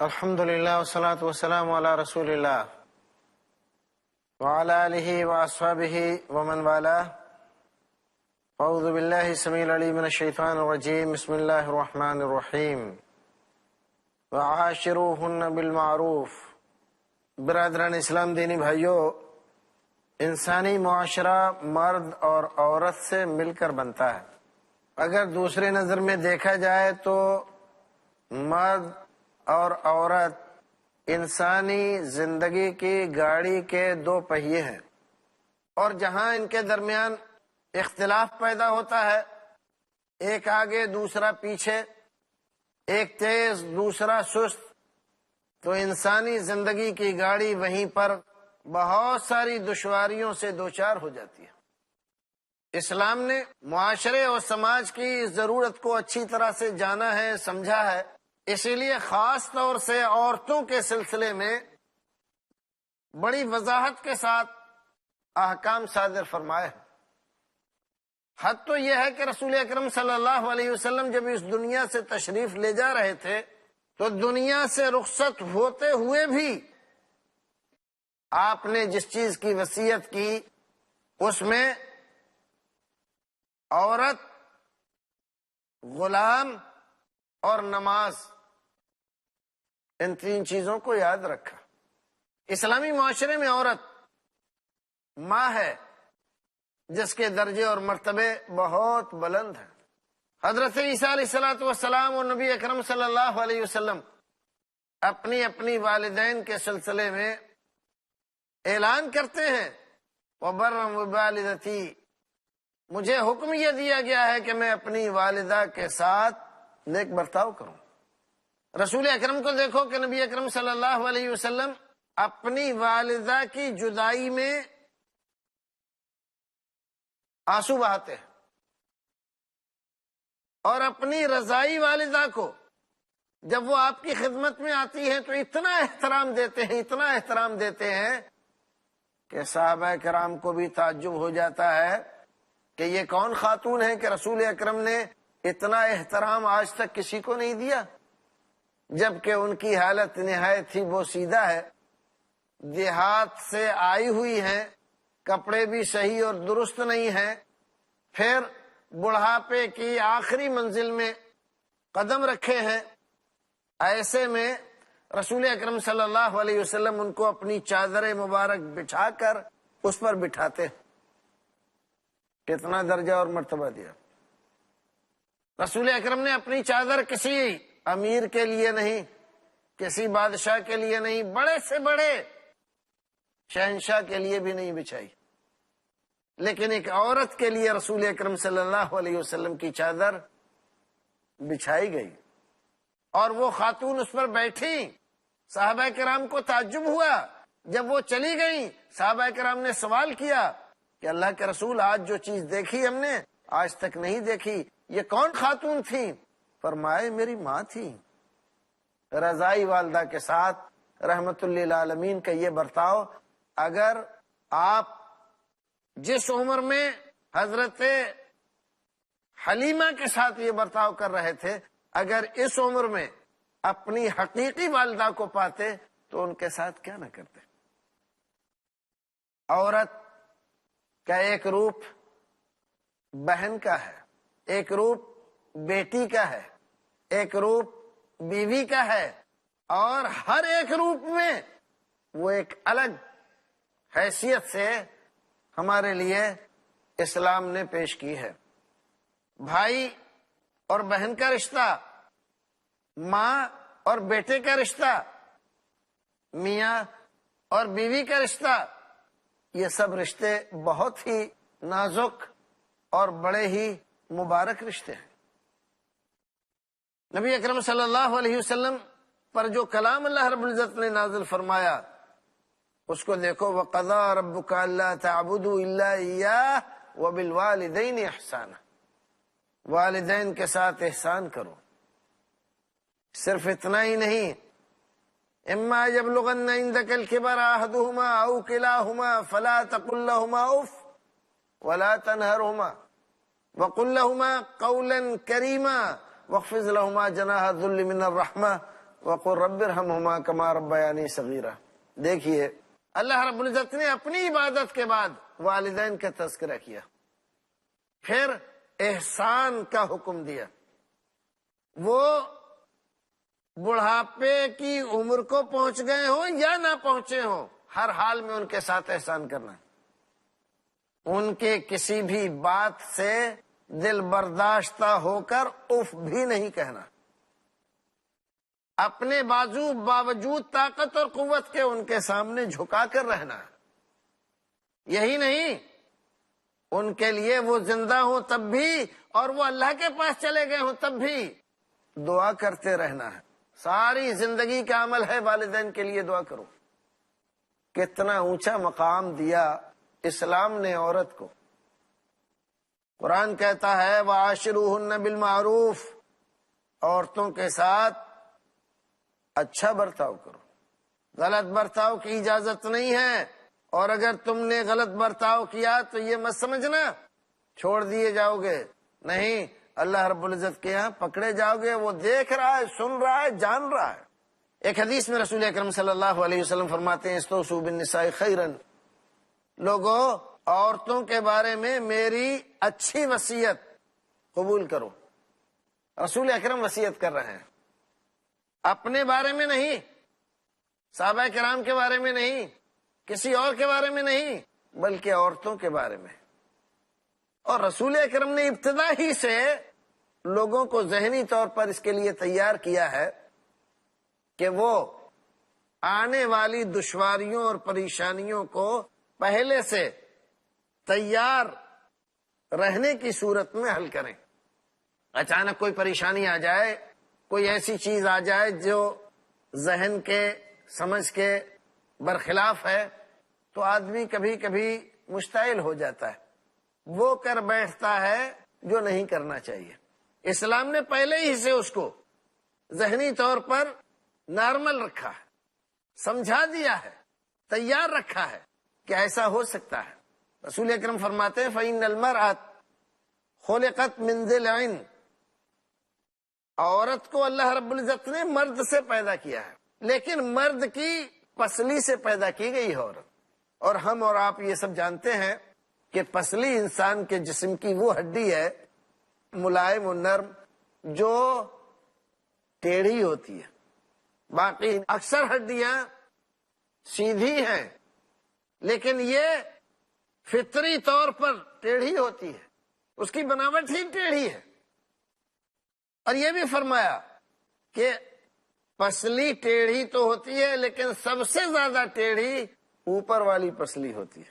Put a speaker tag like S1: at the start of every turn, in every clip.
S1: الحمد للہ والصلاة والسلام علی رسول اللہ وعلی آلہ واصحابہ ومن والاه. اعوذ باللہ السمیع العلیم من الشیطان الرجیم. بسم اللہ الرحمن الرحیم. وعاشروہن بالمعروف. برادران اسلام، دینی بھائیو، انسانی معاشرہ مرد اور عورت سے مل کر بنتا ہے. اگر دوسری نظر میں دیکھا جائے تو مرد اور عورت انسانی زندگی کی گاڑی کے دو پہیے ہیں، اور جہاں ان کے درمیان اختلاف پیدا ہوتا ہے، ایک آگے دوسرا پیچھے، ایک تیز دوسرا سست، تو انسانی زندگی کی گاڑی وہیں پر بہت ساری دشواریوں سے دوچار ہو جاتی ہے. اسلام نے معاشرے اور سماج کی ضرورت کو اچھی طرح سے جانا ہے، سمجھا ہے. اسی لیے خاص طور سے عورتوں کے سلسلے میں بڑی وضاحت کے ساتھ احکام صادر فرمائے ہیں. حد تو یہ ہے کہ رسول اکرم صلی اللہ علیہ وسلم جب اس دنیا سے تشریف لے جا رہے تھے تو دنیا سے رخصت ہوتے ہوئے بھی آپ نے جس چیز کی وصیت کی اس میں عورت، غلام اور نماز، ان تین چیزوں کو یاد رکھا. اسلامی معاشرے میں عورت ماں ہے جس کے درجے اور مرتبے بہت بلند ہیں. حضرت عیسیٰ علیہ الصلوۃ والسلام اور نبی اکرم صلی اللہ علیہ وسلم اپنی اپنی والدین کے سلسلے میں اعلان کرتے ہیں وَبَرًّا بِوَالِدَتِي، مجھے حکم یہ دیا گیا ہے کہ میں اپنی والدہ کے ساتھ نیک برتاؤ کروں. رسول اکرم کو دیکھو کہ نبی اکرم صلی اللہ علیہ وسلم اپنی والدہ کی جدائی میں آنسو بہاتے ہیں، اور اپنی رضائی والدہ کو جب وہ آپ کی خدمت میں آتی ہیں تو اتنا احترام دیتے ہیں کہ صحابہ کرام کو بھی تعجب ہو جاتا ہے کہ یہ کون خاتون ہے کہ رسول اکرم نے اتنا احترام آج تک کسی کو نہیں دیا، جبکہ ان کی حالت نہایت ہی بوسیدہ ہے. دیہات سے آئی ہوئی ہیں، کپڑے بھی صحیح اور درست نہیں ہیں، پھر بڑھاپے کی آخری منزل میں قدم رکھے ہیں. ایسے میں رسول اکرم صلی اللہ علیہ وسلم ان کو اپنی چادر مبارک بچھا کر اس پر بٹھاتے. کتنا درجہ اور مرتبہ دیا. رسول اکرم نے اپنی چادر کسی امیر کے لیے نہیں، کسی بادشاہ کے لیے نہیں، بڑے سے بڑے شہنشاہ کے لیے بھی نہیں بچھائی، لیکن ایک عورت کے لیے رسول اکرم صلی اللہ علیہ وسلم کی چادر بچھائی گئی، اور وہ خاتون اس پر بیٹھی. صحابہ کرام کو تعجب ہوا. جب وہ چلی گئیں صحابہ کرام نے سوال کیا کہ اللہ کے رسول، آج جو چیز دیکھی ہم نے آج تک نہیں دیکھی، یہ کون خاتون تھی؟ فرمائے میری ماں تھی. رضائی والدہ کے ساتھ رحمت للعالمین کا یہ برتاؤ، اگر آپ جس عمر میں حضرت حلیمہ کے ساتھ یہ برتاؤ کر رہے تھے، اگر اس عمر میں اپنی حقیقی والدہ کو پاتے تو ان کے ساتھ کیا نہ کرتے. عورت کا ایک روپ بہن کا ہے، ایک روپ بیٹی کا ہے، ایک روپ بیوی کا ہے، اور ہر ایک روپ میں وہ ایک الگ حیثیت سے ہمارے لیے اسلام نے پیش کی ہے. بھائی اور بہن کا رشتہ، ماں اور بیٹے کا رشتہ، میاں اور بیوی کا رشتہ، یہ سب رشتے بہت ہی نازک اور بڑے ہی مبارک رشتے ہیں. نبی اکرم صلی اللہ علیہ وسلم پر جو کلام اللہ رب العزت نے نازل فرمایا اس کو دیکھو. وَقَضَىٰ رَبُّكَ أَلَّا تَعْبُدُوا إِلَّا إِيَّاهُ وَبِالْوَالِدَيْنِ إِحْسَانًا، والدین کے ساتھ احسان کرو. صرف اتنا ہی نہیں، اما يبلغن عندك الكبر احدهما او كلاهما فلا تقل لهما اف ولا تنهرهما وقل لهما قولا كريما واخفض لهما جناح الذل من الرحمة وَقُلْ رَبِّ ارْحَمْهُمَا كَمَا رَبَّيَانِي صَغِيرًا۔ دیکھیے اللہ رب العزت نے اپنی عبادت کے بعد والدین کا تذکرہ کیا، پھر احسان کا حکم دیا۔ وہ بڑھاپے کی عمر کو پہنچ گئے ہوں یا نہ پہنچے ہوں، ہر حال میں ان کے ساتھ احسان کرنا، ان کے کسی بھی بات سے دل برداشتہ ہو کر اف بھی نہیں کہنا، اپنے باوجود طاقت اور قوت کے ان کے سامنے جھکا کر رہنا۔ یہی نہیں، ان کے لیے وہ زندہ ہوں تب بھی اور وہ اللہ کے پاس چلے گئے ہوں تب بھی دعا کرتے رہنا ہے۔ ساری زندگی کا عمل ہے والدین کے لیے دعا کرو۔ کتنا اونچا مقام دیا اسلام نے عورت کو۔ قرآن کہتا ہے وَعَاشِرُوهُنَّ بِالْمَعْرُوفِ، عورتوں کے ساتھ اچھا برتاؤ کرو، غلط برتاؤ کی اجازت نہیں ہے، اور اگر تم نے غلط برتاؤ کیا تو یہ مت سمجھنا چھوڑ دیے جاؤ گے، نہیں، اللہ رب العزت کے یہاں پکڑے جاؤ گے۔ وہ دیکھ رہا ہے، سن رہا ہے، جان رہا ہے۔ ایک حدیث میں رسول اکرم صلی اللہ علیہ وسلم فرماتے ہیں استوصوا بالنساء خیرا، لوگوں عورتوں کے بارے میں میری اچھی وصیت قبول کرو۔ رسول اکرم وصیت کر رہے ہیں، اپنے بارے میں نہیں، صحابہ کرام کے بارے میں نہیں، کسی اور کے بارے میں نہیں، بلکہ عورتوں کے بارے میں۔ اور رسول اکرم نے ابتدا ہی سے لوگوں کو ذہنی طور پر اس کے لیے تیار کیا ہے کہ وہ آنے والی دشواریوں اور پریشانیوں کو پہلے سے تیار رہنے کی صورت میں حل کریں۔ اچانک کوئی پریشانی آ جائے، کوئی ایسی چیز آ جائے جو ذہن کے سمجھ کے برخلاف ہے، تو آدمی کبھی کبھی مشتعل ہو جاتا ہے، وہ کر بیٹھتا ہے جو نہیں کرنا چاہیے۔ اسلام نے پہلے ہی سے اس کو ذہنی طور پر نارمل رکھا ہے، سمجھا دیا ہے، تیار رکھا ہے کہ ایسا ہو سکتا ہے۔ رسول اکرم فرماتے ہیں فَإِنَّ الْمَرْأَةَ خُلِقَتْ مِنْ ضِلْعٍ، عورت کو اللہ رب العزت نے مرد سے پیدا کیا ہے، لیکن مرد کی پسلی سے پیدا کی گئی ہے عورت۔ اور ہم اور آپ یہ سب جانتے ہیں کہ پسلی انسان کے جسم کی وہ ہڈی ہے ملائم و نرم جو ٹیڑھی ہوتی ہے، باقی اکثر ہڈیاں سیدھی ہیں، لیکن یہ فطری طور پر ٹیڑھی ہوتی ہے، اس کی بناوٹ ہی ٹیڑھی ہے۔ اور یہ بھی فرمایا کہ پسلی ٹیڑھی تو ہوتی ہے لیکن سب سے زیادہ ٹیڑھی اوپر والی پسلی ہوتی ہے۔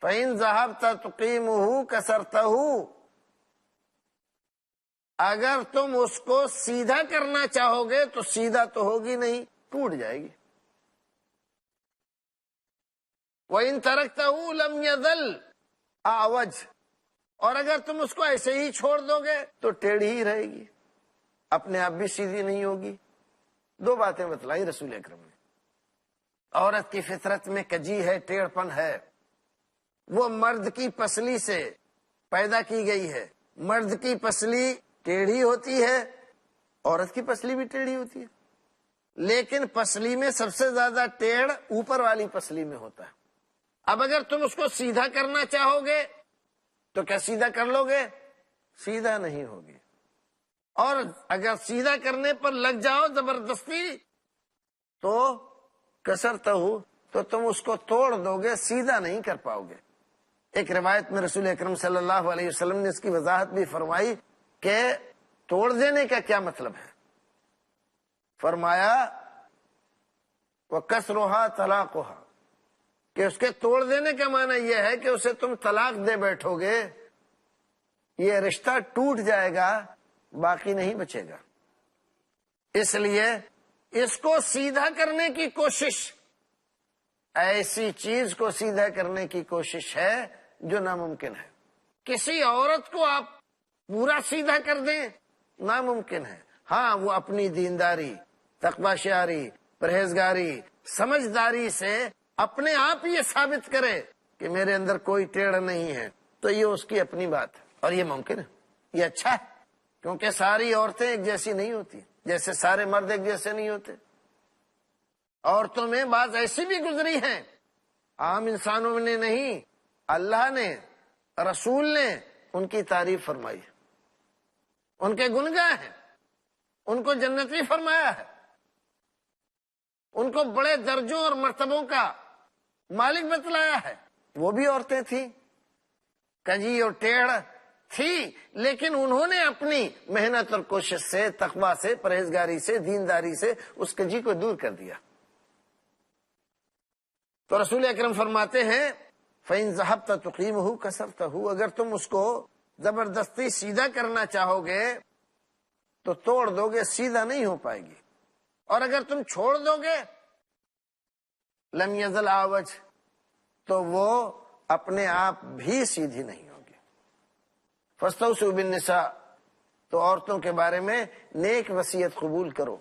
S1: فَإِن ذَهَبْتَ تُقِيمُهُ كَسَرْتَهُ، اگر تم اس کو سیدھا کرنا چاہو گے تو سیدھا تو ہوگی نہیں، ٹوٹ جائے گی۔ وَإِن تَرَكْتَهُ لَمْ يَذَلْ أَعْوَجَ، اور اگر تم اس کو ایسے ہی چھوڑ دو گے تو ٹیڑھی ہی رہے گی، اپنے آپ بھی سیدھی نہیں ہوگی۔ دو باتیں بتلائی رسول اکرم نے۔ عورت کی فطرت میں کجی ہے، ٹیڑھ پن ہے، وہ مرد کی پسلی سے پیدا کی گئی ہے۔ مرد کی پسلی ٹیڑھی ہوتی ہے، عورت کی پسلی بھی ٹیڑھی ہوتی ہے، لیکن پسلی میں سب سے زیادہ ٹیڑھ اوپر والی پسلی میں ہوتا ہے۔ اب اگر تم اس کو سیدھا کرنا چاہو گے تو کیا سیدھا کر لو گے؟ سیدھا نہیں ہوگی۔ اور اگر سیدھا کرنے پر لگ جاؤ زبردستی تو کسرتہ ہو، تو تم اس کو توڑ دو گے، سیدھا نہیں کر پاؤ گے۔ ایک روایت میں رسول اکرم صلی اللہ علیہ وسلم نے اس کی وضاحت بھی فرمائی کہ توڑ دینے کا کیا مطلب ہے۔ فرمایا وَكَسْرُهَا طَلَاقُهَا، کہ اس کے توڑ دینے کا معنی یہ ہے کہ اسے تم طلاق دے بیٹھو گے، یہ رشتہ ٹوٹ جائے گا، باقی نہیں بچے گا۔ اس لیے اس کو سیدھا کرنے کی کوشش ایسی چیز کو سیدھا کرنے کی کوشش ہے جو ناممکن ہے۔ کسی عورت کو آپ پورا سیدھا کر دیں، ناممکن ہے۔ ہاں، وہ اپنی دینداری، تقوی شعاری، پرہیزگاری، سمجھداری سے اپنے آپ یہ ثابت کرے کہ میرے اندر کوئی ٹیڑھ نہیں ہے، تو یہ اس کی اپنی بات ہے، اور یہ ممکن ہے، یہ اچھا ہے، کیونکہ ساری عورتیں ایک جیسی نہیں ہوتی، جیسے سارے مرد ایک جیسے نہیں ہوتے۔ عورتوں میں بعض ایسی بھی گزری ہیں، عام انسانوں نے نہیں، اللہ نے، رسول نے ان کی تعریف فرمائی ہے، ان کے گن گائے ہیں، ان کو جنتی فرمایا ہے، ان کو بڑے درجوں اور مرتبوں کا مالک بتلایا ہے۔ وہ بھی عورتیں تھیں، کجی اور ٹیڑھ تھی، لیکن انہوں نے اپنی محنت اور کوشش سے، تقویٰ سے، پرہیزگاری سے، دینداری سے اس کجی کو دور کر دیا۔ تو رسول اکرم فرماتے ہیں فَإِن ذَهَبْتَ تُقِيمُهُ كَسَرْتَهُ، اگر تم اس کو زبردستی سیدھا کرنا چاہو گے تو توڑ دو گے، سیدھا نہیں ہو پائے گی، اور اگر تم چھوڑ دو گے لم يزل اعوج، تو وہ اپنے آپ بھی سیدھی نہیں ہوگی۔ فاستوصوا بالنساء، تو عورتوں کے بارے میں نیک وصیت قبول کرو۔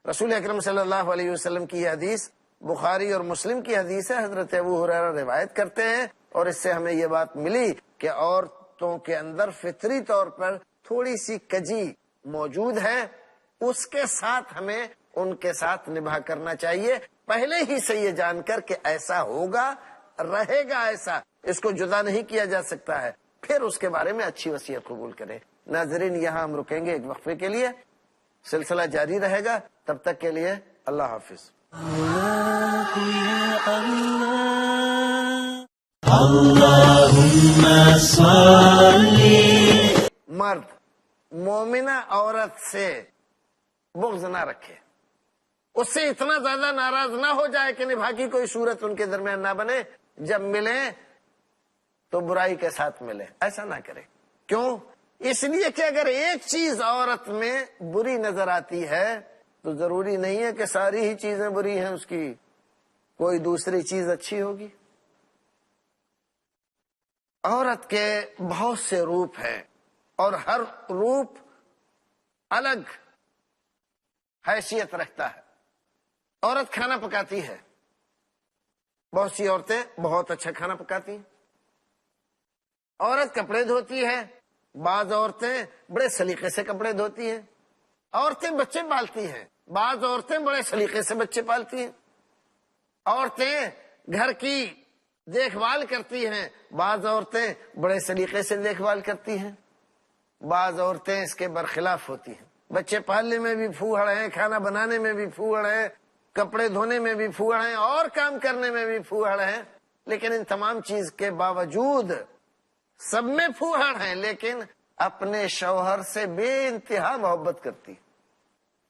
S1: رسول اکرم صلی اللہ علیہ وسلم کی یہ حدیث بخاری اور مسلم کی حدیث ہے، حضرت ابو ہریرہ روایت کرتے ہیں، اور اس سے ہمیں یہ بات ملی کہ عورتوں کے اندر فطری طور پر تھوڑی سی کجی موجود ہے، اس کے ساتھ ہمیں ان کے ساتھ نبھا کرنا چاہیے، پہلے ہی سے یہ جان کر کہ ایسا ہوگا، رہے گا ایسا، اس کو جدا نہیں کیا جا سکتا ہے، پھر اس کے بارے میں اچھی وصیت قبول کریں۔ ناظرین، یہاں ہم رکیں گے ایک وقفے کے لیے، سلسلہ جاری رہے گا، تب تک کے لیے اللہ حافظ۔ مرد مومنہ عورت سے بغض نہ رکھے، اس سے اتنا زیادہ ناراض نہ ہو جائے کہ نبھا کی کوئی صورت ان کے درمیان نہ بنے، جب ملیں تو برائی کے ساتھ ملے، ایسا نہ کرے۔ کیوں؟ اس لیے کہ اگر ایک چیز عورت میں بری نظر آتی ہے تو ضروری نہیں ہے کہ ساری ہی چیزیں بری ہیں اس کی، کوئی دوسری چیز اچھی ہوگی۔ عورت کے بہت سے روپ ہیں، اور ہر روپ الگ حیثیت رکھتا ہے۔ عورت کھانا پکاتی ہے، بہت سی عورتیں بہت اچھا کھانا پکاتی ہیں۔ عورت کپڑے دھوتی ہے، بعض عورتیں بڑے سلیقے سے کپڑے دھوتی ہیں۔ عورتیں بچے پالتی ہیں، بعض عورتیں بڑے سلیقے سے بچے پالتی ہیں۔ عورتیں گھر کی دیکھ بھال کرتی ہیں، بعض عورتیں بڑے سلیقے سے دیکھ بھال کرتی ہیں، بعض عورتیں اس کے برخلاف ہوتی ہیں، بچے پالنے میں بھی پھوہڑ ہیں، کھانا بنانے میں بھی پھوہڑ ہیں، کپڑے دھونے میں بھی پھوہڑ ہیں، اور کام کرنے میں بھی پھوہڑ ہیں، لیکن ان تمام چیز کے باوجود سب میں پھوہڑ ہیں، لیکن اپنے شوہر سے بے انتہا محبت کرتی۔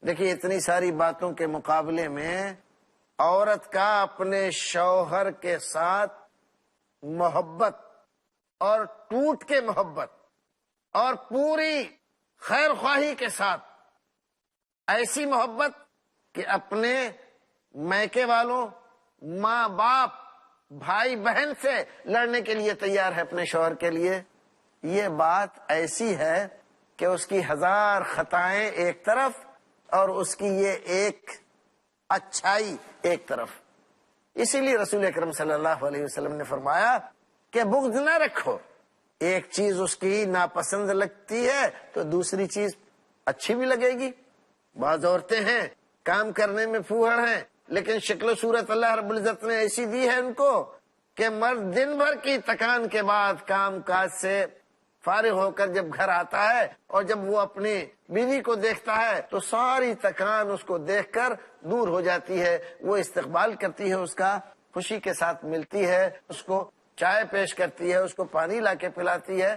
S1: دیکھیے، اتنی ساری باتوں کے مقابلے میں عورت کا اپنے شوہر کے ساتھ محبت، اور ٹوٹ کے محبت، اور پوری خیر خواہی کے ساتھ ایسی محبت کہ اپنے میکے والوں، ماں باپ، بھائی بہن سے لڑنے کے لیے تیار ہے اپنے شوہر کے لیے، یہ بات ایسی ہے کہ اس کی 1000 خطائیں ایک طرف اور اس کی یہ ایک اچھائی ایک طرف۔ اسی لیے رسول اکرم صلی اللہ علیہ وسلم نے فرمایا کہ بغض نہ رکھو، ایک چیز اس کی ناپسند لگتی ہے تو دوسری چیز اچھی بھی لگے گی۔ بعض عورتیں ہیں کام کرنے میں پھوہڑ ہیں، لیکن شکل و صورت اللہ رب العزت نے ایسی دی ہے ان کو کہ مرد دن بھر کی تکان کے بعد کام کاج سے فارغ ہو کر جب گھر آتا ہے اور جب وہ اپنی بیوی کو دیکھتا ہے تو ساری تکان اس کو دیکھ کر دور ہو جاتی ہے، وہ استقبال کرتی ہے اس کا، خوشی کے ساتھ ملتی ہے، اس کو چائے پیش کرتی ہے، اس کو پانی لا کے پلاتی ہے،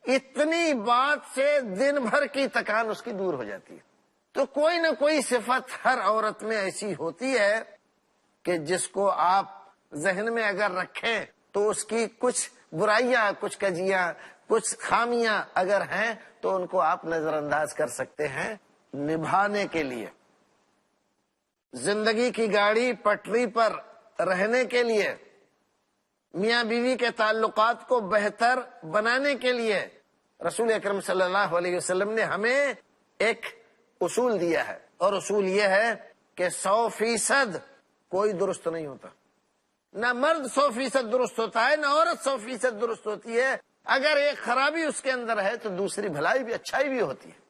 S1: اتنی بات سے دن بھر کی تکان اس کی دور ہو جاتی ہے۔ تو کوئی نہ کوئی صفت ہر عورت میں ایسی ہوتی ہے کہ جس کو آپ ذہن میں اگر رکھیں تو اس کی کچھ برائیاں، کچھ کجیاں، کچھ خامیاں اگر ہیں تو ان کو آپ نظر انداز کر سکتے ہیں۔ نبھانے کے لیے، زندگی کی گاڑی پٹری پر رہنے کے لیے، میاں بیوی کے تعلقات کو بہتر بنانے کے لیے رسول اکرم صلی اللہ علیہ وسلم نے ہمیں ایک اصول دیا ہے، اور اصول یہ ہے کہ 100% کوئی درست نہیں ہوتا، نہ مرد 100% درست ہوتا ہے، نہ عورت 100% درست ہوتی ہے۔ اگر ایک خرابی اس کے اندر ہے تو دوسری بھلائی بھی، اچھائی بھی ہوتی ہے۔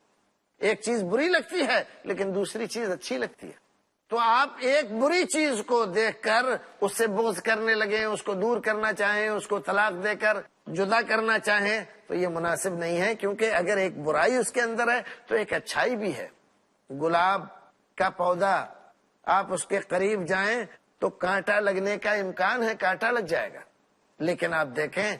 S1: ایک چیز بری لگتی ہے لیکن دوسری چیز اچھی لگتی ہے، تو آپ ایک بری چیز کو دیکھ کر اس سے بغض کرنے لگیں، اس کو دور کرنا چاہیں، اس کو طلاق دے کر جدا کرنا چاہیں تو یہ مناسب نہیں ہے، کیونکہ اگر ایک برائی اس کے اندر ہے تو ایک اچھائی بھی ہے۔ گلاب کا پودا، آپ اس کے قریب جائیں تو کانٹا لگنے کا امکان ہے، کانٹا لگ جائے گا، لیکن آپ دیکھیں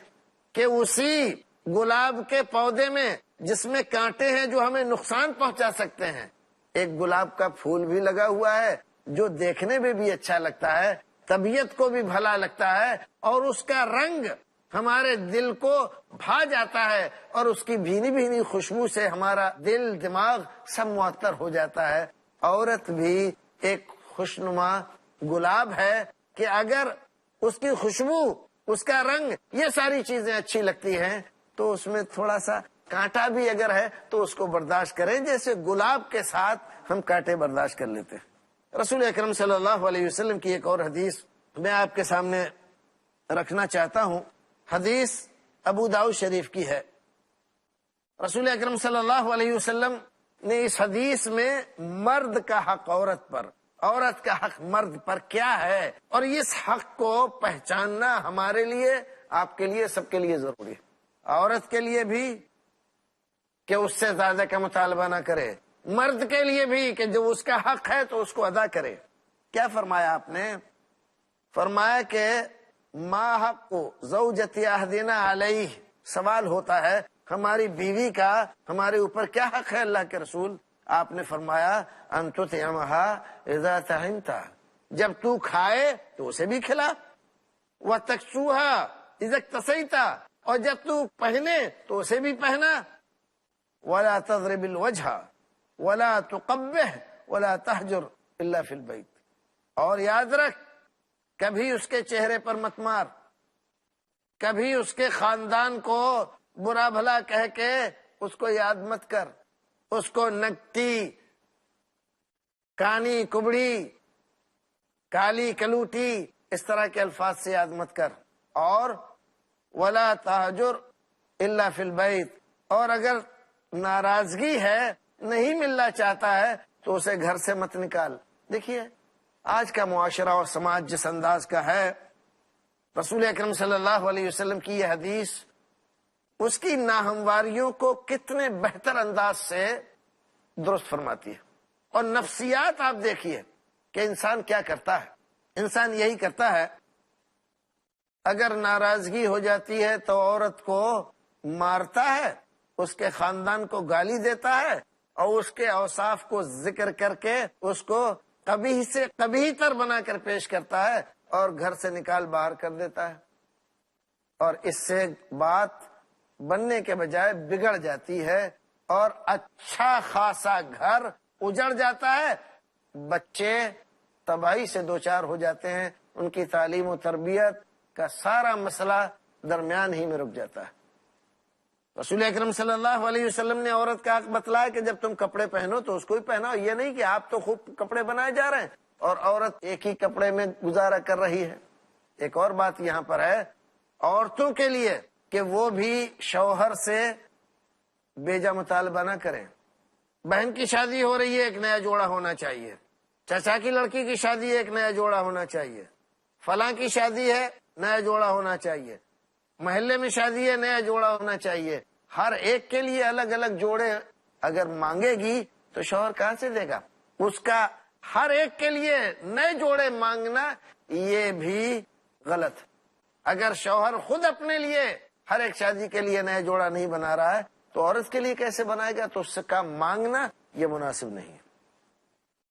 S1: کہ اسی گلاب کے پودے میں جس میں کانٹے ہیں جو ہمیں نقصان پہنچا سکتے ہیں، ایک گلاب کا پھول بھی لگا ہوا ہے جو دیکھنے میں بھی اچھا لگتا ہے، طبیعت کو بھی بھلا لگتا ہے، اور اس کا رنگ ہمارے دل کو بھا جاتا ہے، اور اس کی بھینی بھینی خوشبو سے ہمارا دل دماغ سب معطر ہو جاتا ہے۔ عورت بھی ایک خوشنما گلاب ہے کہ اگر اس کی خوشبو، اس کا رنگ، یہ ساری چیزیں اچھی لگتی ہیں تو اس میں تھوڑا سا کانٹا بھی اگر ہے تو اس کو برداشت کریں، جیسے گلاب کے ساتھ ہم کانٹے برداشت کر لیتے ہیں۔ رسول اکرم صلی اللہ علیہ وسلم کی ایک اور حدیث میں آپ کے سامنے رکھنا چاہتا ہوں۔ حدیث ابو داؤد شریف کی ہے۔ رسول اکرم صلی اللہ علیہ وسلم نے اس حدیث میں مرد کا حق عورت پر، عورت کا حق مرد پر کیا ہے، اور اس حق کو پہچاننا ہمارے لیے، آپ کے لیے، سب کے لیے ضروری ہے۔ عورت کے لیے بھی کہ اس سے زیادہ کا مطالبہ نہ کرے، مرد کے لیے بھی کہ جو اس کا حق ہے تو اس کو ادا کرے۔ کیا فرمایا آپ نے؟ فرمایا کہ ما حق زوجتی احدنا علیہ، سوال ہوتا ہے ہماری بیوی کا ہمارے اوپر کیا حق ہے اللہ کے رسول؟ آپ نے فرمایا ان تطعمها اذا طعمت، جب تو کھائے تو اسے بھی کھلا، وتکسوها اذا اکتسیت، اور جب تو پہنے تو اسے بھی پہنا، ولا تضرب الوجہ ولا تقبح ولا تہجر الا فی البیت، اور یاد رکھ کبھی اس کے چہرے پر مت مار، کبھی اس کے خاندان کو برا بھلا کہہ کے اس کو یاد مت کر، اس کو نکتی، کانی کبڑی، کالی کلوٹی، اس طرح کے الفاظ سے یاد مت کر، اور ولا تہجر الا فی البیت، اور اگر ناراضگی ہے، نہیں ملنا چاہتا ہے تو اسے گھر سے مت نکال۔ دیکھیے آج کا معاشرہ اور سماج جس انداز کا ہے، رسول اکرم صلی اللہ علیہ وسلم کی یہ حدیث اس کی ناہمواریوں کو کتنے بہتر انداز سے درست فرماتی ہے۔ اور نفسیات آپ دیکھیے کہ انسان کیا کرتا ہے، انسان یہی کرتا ہے، اگر ناراضگی ہو جاتی ہے تو عورت کو مارتا ہے، اس کے خاندان کو گالی دیتا ہے، اور اس کے اوصاف کو ذکر کر کے اس کو قبیح سے قبیح تر بنا کر پیش کرتا ہے، اور گھر سے نکال باہر کر دیتا ہے، اور اس سے بات بننے کے بجائے بگڑ جاتی ہے، اور اچھا خاصا گھر اجڑ جاتا ہے، بچے تباہی سے دوچار ہو جاتے ہیں، ان کی تعلیم و تربیت کا سارا مسئلہ درمیان ہی میں رک جاتا ہے۔ رسول اکرم صلی اللہ علیہ وسلم نے عورت کا حق بتلایا کہ جب تم کپڑے پہنو تو اس کو بھی پہناؤ، یہ نہیں کہ آپ تو خوب کپڑے بنائے جا رہے ہیں اور عورت ایک ہی کپڑے میں گزارا کر رہی ہے۔ ایک اور بات یہاں پر ہے عورتوں کے لیے کہ وہ بھی شوہر سے بیجا مطالبہ نہ کریں۔ بہن کی شادی ہو رہی ہے، ایک نیا جوڑا ہونا چاہیے، چچا کی لڑکی کی شادی ہے، ایک نیا جوڑا ہونا چاہیے، فلاں کی شادی ہے، نیا جوڑا ہونا چاہیے، محلے میں شادی ہے، نیا جوڑا ہونا چاہیے۔ ہر ایک کے لیے الگ الگ جوڑے اگر مانگے گی تو شوہر کہاں سے دے گا؟ اس کا ہر ایک کے لیے نئے جوڑے مانگنا یہ بھی غلط۔ اگر شوہر خود اپنے لیے ہر ایک شادی کے لیے نیا جوڑا نہیں بنا رہا ہے تو عورت کے لیے کیسے بنائے گا؟ تو اس کا مانگنا یہ مناسب نہیں ہے۔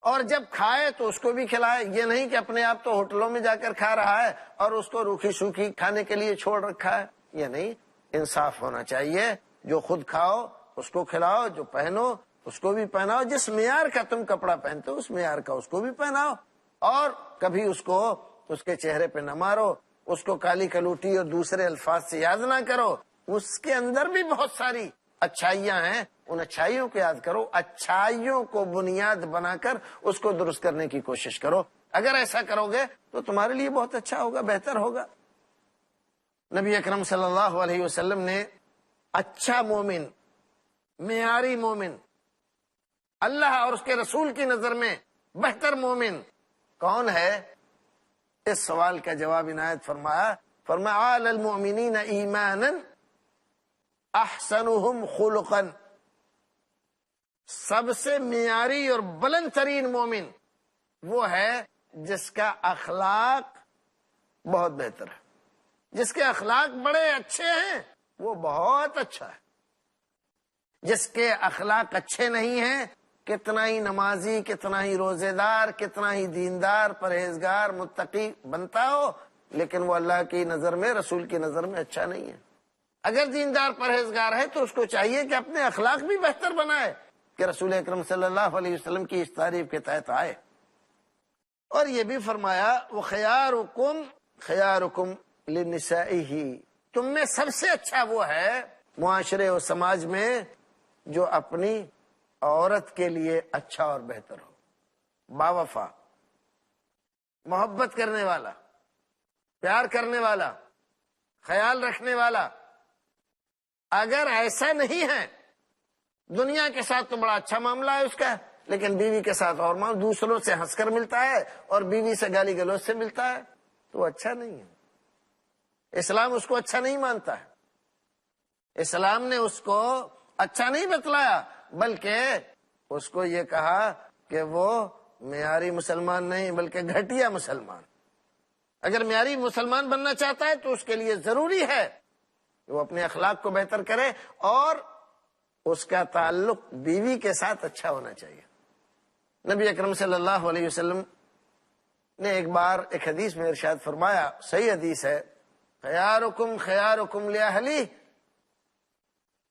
S1: اور جب کھائے تو اس کو بھی کھلائے، یہ نہیں کہ اپنے آپ تو ہوٹلوں میں جا کر کھا رہا ہے اور اس کو روکھی سوکھی کھانے کے لیے چھوڑ رکھا ہے، یہ نہیں۔ انصاف ہونا چاہیے، جو خود کھاؤ اس کو کھلاؤ، جو پہنو اس کو بھی پہناؤ، جس معیار کا تم کپڑا پہنتے ہو اس معیار کا اس کو بھی پہناؤ، اور کبھی اس کو اس کے چہرے پہ نہ مارو، اس کو کالی کلوٹی اور دوسرے الفاظ سے یاد نہ کرو۔ اس کے اندر بھی بہت ساری اچھائیاں ہیں، ان اچھائیوں کو یاد کرو، اچھائیوں کو بنیاد بنا کر اس کو درست کرنے کی کوشش کرو۔ اگر ایسا کرو گے تو تمہارے لیے بہت اچھا ہوگا، بہتر ہوگا۔ نبی اکرم صلی اللہ علیہ وسلم نے اچھا مومن، معیاری مومن، اللہ اور اس کے رسول کی نظر میں بہتر مومن کون ہے؟ اس سوال کا جواب عنایت فرمایا، فرمایا علی المؤمنین ایمانا احسنهم خلقا، سب سے معیاری اور بلند ترین مومن وہ ہے جس کا اخلاق بہت بہتر ہے، جس کے اخلاق بڑے اچھے ہیں وہ بہت اچھا ہے۔ جس کے اخلاق اچھے نہیں ہیں، کتنا ہی نمازی، کتنا ہی روزے دار، کتنا ہی دیندار، پرہیزگار، متقی بنتا ہو، لیکن وہ اللہ کی نظر میں، رسول کی نظر میں اچھا نہیں ہے۔ اگر دیندار پرہیزگار ہے تو اس کو چاہیے کہ اپنے اخلاق بھی بہتر بنائے کہ رسول اکرم صلی اللہ علیہ وسلم کی اس تعریف کے تحت آئے۔ اور یہ بھی فرمایا وَخَيَارُكُمْ خَيَارُكُمْ لِنِسَائِهِ، تم میں سب سے اچھا وہ ہے معاشرے و سماج میں جو اپنی عورت کے لیے اچھا اور بہتر ہو، باوفا، محبت کرنے والا، پیار کرنے والا، خیال رکھنے والا۔ اگر ایسا نہیں ہے، دنیا کے ساتھ تو بڑا اچھا معاملہ ہے اس کا، لیکن بیوی کے ساتھ اور معاملہ، دوسروں سے ہنس کر ملتا ہے اور بیوی سے گالی گلوچ سے ملتا ہے، تو وہ اچھا نہیں ہے۔ اسلام اس کو اچھا نہیں مانتا ہے، اسلام نے اس کو اچھا نہیں بتلایا، بلکہ اس کو یہ کہا کہ وہ معیاری مسلمان نہیں بلکہ گھٹیا مسلمان۔ اگر معیاری مسلمان بننا چاہتا ہے تو اس کے لیے ضروری ہے کہ وہ اپنے اخلاق کو بہتر کرے اور اس کا تعلق بیوی کے ساتھ اچھا ہونا چاہیے۔ نبی اکرم صلی اللہ علیہ وسلم نے ایک بار ایک حدیث میں ارشاد فرمایا، صحیح حدیث ہے، خیارکم خیارکم لأہلی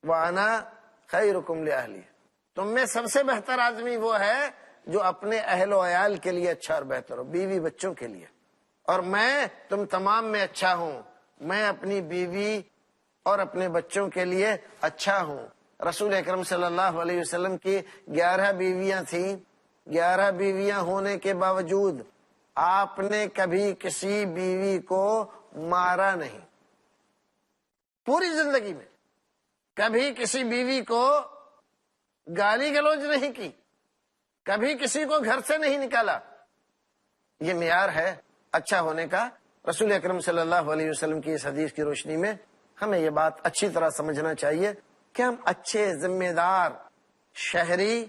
S1: وَأَنَا خَيْرُكُمْ لِأَهْلِي، تم میں سب سے بہتر آدمی وہ ہے جو اپنے اہل و عیال کے لیے اچھا اور بہتر ہو، بیوی بچوں کے لیے، اور میں تم تمام میں اچھا ہوں، میں اپنی بیوی اور اپنے بچوں کے لیے اچھا ہوں۔ رسول اکرم صلی اللہ علیہ وسلم کی 11 بیویاں تھیں، 11 بیویاں ہونے کے باوجود آپ نے کبھی کسی بیوی کو مارا نہیں، پوری زندگی میں کبھی کسی بیوی کو گالی گلوچ نہیں کی، کبھی کسی کو گھر سے نہیں نکالا۔ یہ معیار ہے اچھا ہونے کا۔ رسول اکرم صلی اللہ علیہ وسلم کی اس حدیث کی روشنی میں ہمیں یہ بات اچھی طرح سمجھنا چاہیے کہ ہم اچھے ذمہ دار شہری،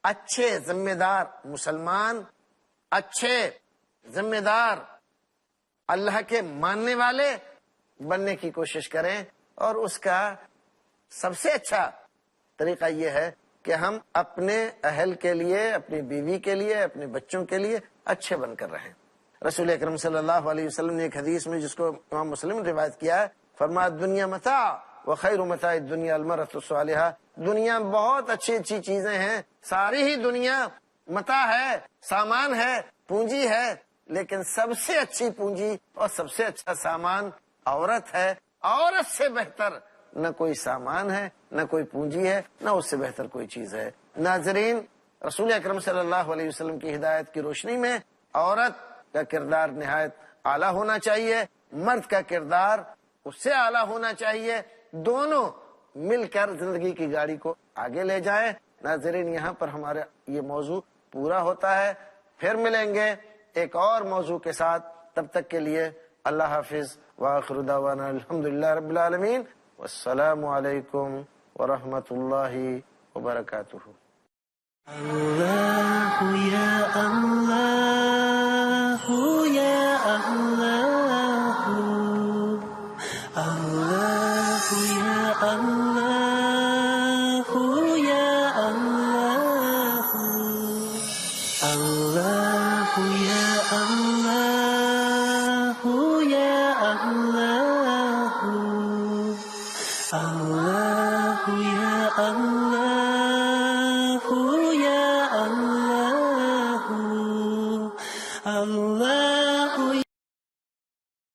S1: اچھے ذمہ دار مسلمان، اچھے ذمہ دار اللہ کے ماننے والے بننے کی کوشش کریں، اور اس کا سب سے اچھا طریقہ یہ ہے کہ ہم اپنے اہل کے لیے، اپنی بیوی کے لیے، اپنے بچوں کے لیے اچھے بن کر رہیں۔ رسول اکرم صلی اللہ علیہ وسلم نے ایک حدیث میں جس کو امام مسلم نے روایت کیا ہے، فرمایا دنیا متاع وخیر متاع الدنیا المرأۃ الصالحہ، دنیا بہت اچھی اچھی چیزیں ہیں، ساری ہی دنیا متاع ہے، سامان ہے، پونجی ہے، لیکن سب سے اچھی پونجی اور سب سے اچھا سامان عورت ہے۔ عورت سے بہتر نہ کوئی سامان ہے، نہ کوئی پونجی ہے، نہ اس سے بہتر کوئی چیز ہے۔ ناظرین، رسول اکرم صلی اللہ علیہ وسلم کی ہدایت کی روشنی میں عورت کا کردار نہایت اعلیٰ ہونا چاہیے، مرد کا کردار اس سے اعلیٰ ہونا چاہیے، دونوں مل کر زندگی کی گاڑی کو آگے لے جائیں۔ ناظرین، یہاں پر ہمارا یہ موضوع پورا ہوتا ہے، پھر ملیں گے ایک اور موضوع کے ساتھ، تب تک کے لیے اللہ حافظ، وآخر دعوانا الحمدللہ رب العالمین، والسلام علیکم ورحمۃ اللہ وبرکاتہ۔
S2: اللہ یا اللہ یا اللہ، اللہ یا اللہ یا اللہ، اللہ یا اللہ یا اللہ، اللہ یا اللہ۔